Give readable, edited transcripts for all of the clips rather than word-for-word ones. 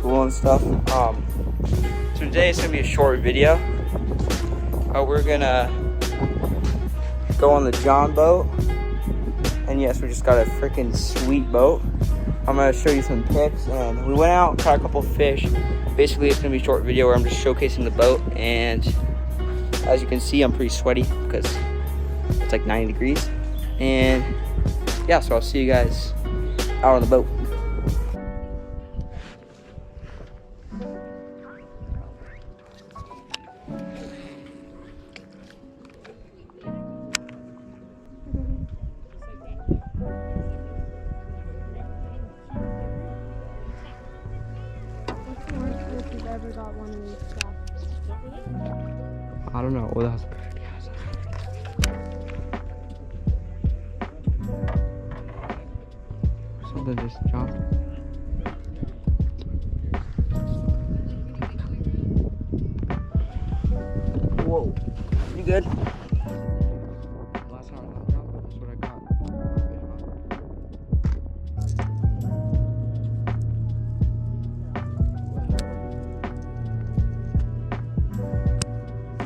school and stuff. So today it's gonna be a short video. We're gonna go on the Jon Boat, and yes, we just got a freaking sweet boat. I'm gonna show you some pics, and we went out, caught a couple fish. Basically, it's gonna be a short video where I'm just showcasing the boat, and as you can see, I'm pretty sweaty because it's like 90 degrees. And yeah, so I'll see you guys out on the boat. Ever got one of these stuff? I don't know. Oh, that was perfect. Something just jumped. Whoa. You good? Last time I got jumped, that's what I got.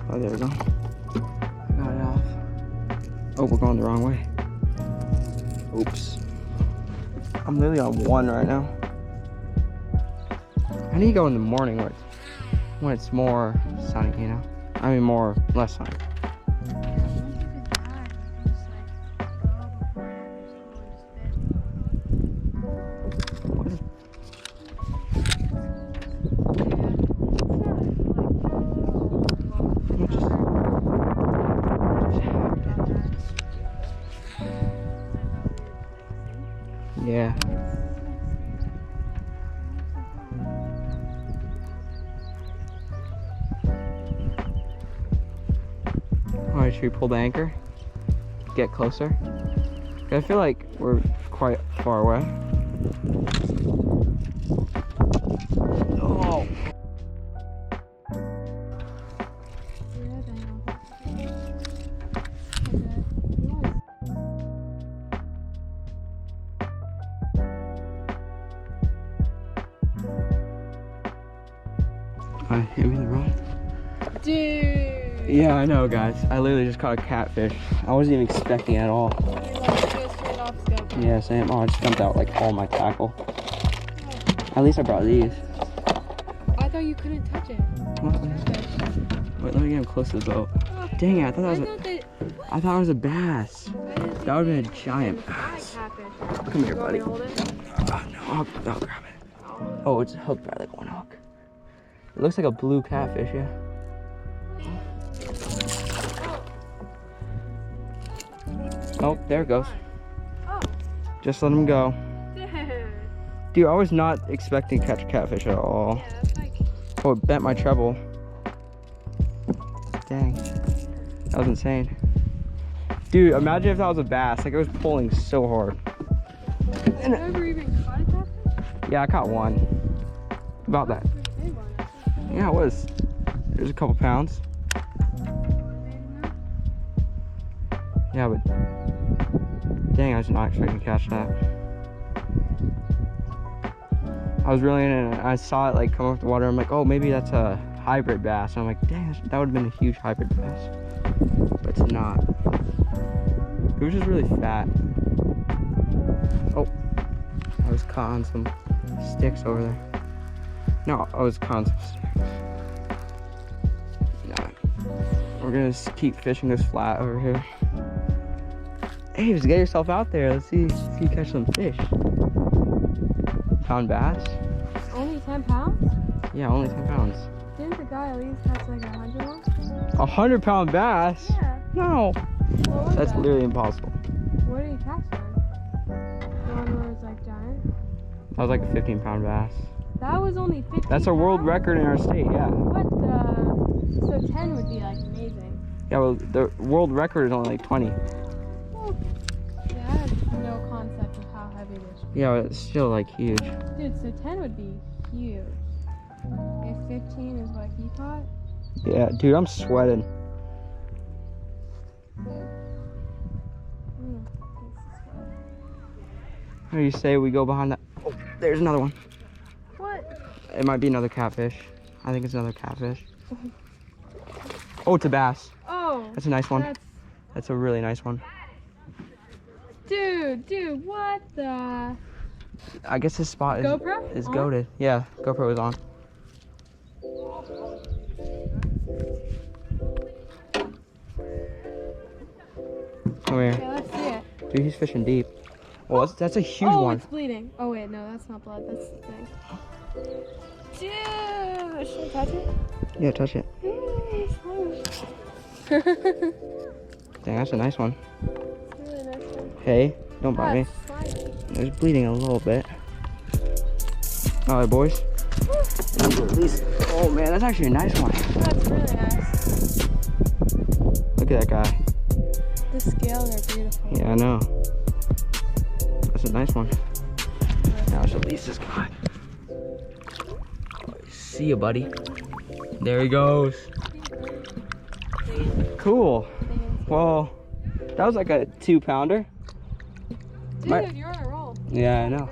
Oh, there we go. Got it off. Oh, we're going the wrong way. Oops. I'm literally on 1 right now. I need to go in the morning when it's more sunny, you know? I mean, less sunny. Yeah. Alright, should we pull the anchor? Get closer? I feel like we're quite far away. Oh! Hit me in the wrong. Dude! Yeah, I know, guys. I literally just caught a catfish. I wasn't even expecting it at all. Yeah, same. Oh, I just dumped out like all my tackle. At least I brought these. I thought you couldn't touch it. What? Wait, let me get him close to the boat. Oh, dang it! I thought it was a bass. That would have been a giant bass. Come here, buddy. Oh, no, I'll grab it. Oh, it's hooked by like one hook. It looks like a blue catfish, yeah. Oh, there it goes. Oh. Just let him go. Dude. Dude, I was not expecting to catch a catfish at all. Yeah, that's like... Oh, it bent my treble. Dang. That was insane. Dude, imagine if that was a bass. Like, it was pulling so hard. Have you ever even caught a catfish? Yeah, I caught one. About that. Yeah, it was. It was a couple pounds. Yeah, but dang, I was not expecting to catch that. I was reeling in and I saw it like come off the water. I'm like, oh, maybe that's a hybrid bass. And I'm like, dang, that would have been a huge hybrid bass. But it's not. It was just really fat. Oh, I was caught on some sticks over there. No, I was caught on some sticks. Nah. We're gonna just keep fishing this flat over here. Hey, just get yourself out there. Let's see if you catch some fish. Pound bass? Only 10 pounds? Yeah, only 10 pounds. Didn't the guy at least catch like 100 ones? 100-pound bass? Yeah. No. That's that? literally impossible. What did he catch then? The one where it was like giant? That was like a 15-pound bass. That was only 15 That's a world pounds? record in our state, yeah. What the? So 10 would be like amazing. Yeah, well, the world record is only like 20. Well, yeah, I have no concept of how heavy this is. Yeah, but it's still like huge. Dude, so 10 would be huge. If 15 is what he caught? Yeah, dude, I'm sweating. How do you say we go behind that? Oh, there's another one. What? It might be another catfish. I think it's another catfish. Oh, it's a bass. Oh. That's a nice one. That's a really nice one. Dude, what the? I guess this spot GoPro? is goated. Yeah, GoPro is on. Come here. Okay, let's see it. Dude, he's fishing deep. Well, that's a huge Oh, one. it's bleeding. Oh wait, no, that's not blood. That's the thing. Dude, should I touch it? Yeah, touch it. Dang, that's a nice one. It's a really nice one. Hey, don't bite me. It's bleeding a little bit. All right, boys. Release. Oh man, that's actually a nice one. That's really nice. Look at that guy. The scales are beautiful. Yeah, I know. That's a nice one. Now let's release this guy. See ya, buddy. There he goes. Cool. Well, that was like a 2-pounder. Dude, you're on a roll. Yeah, I know.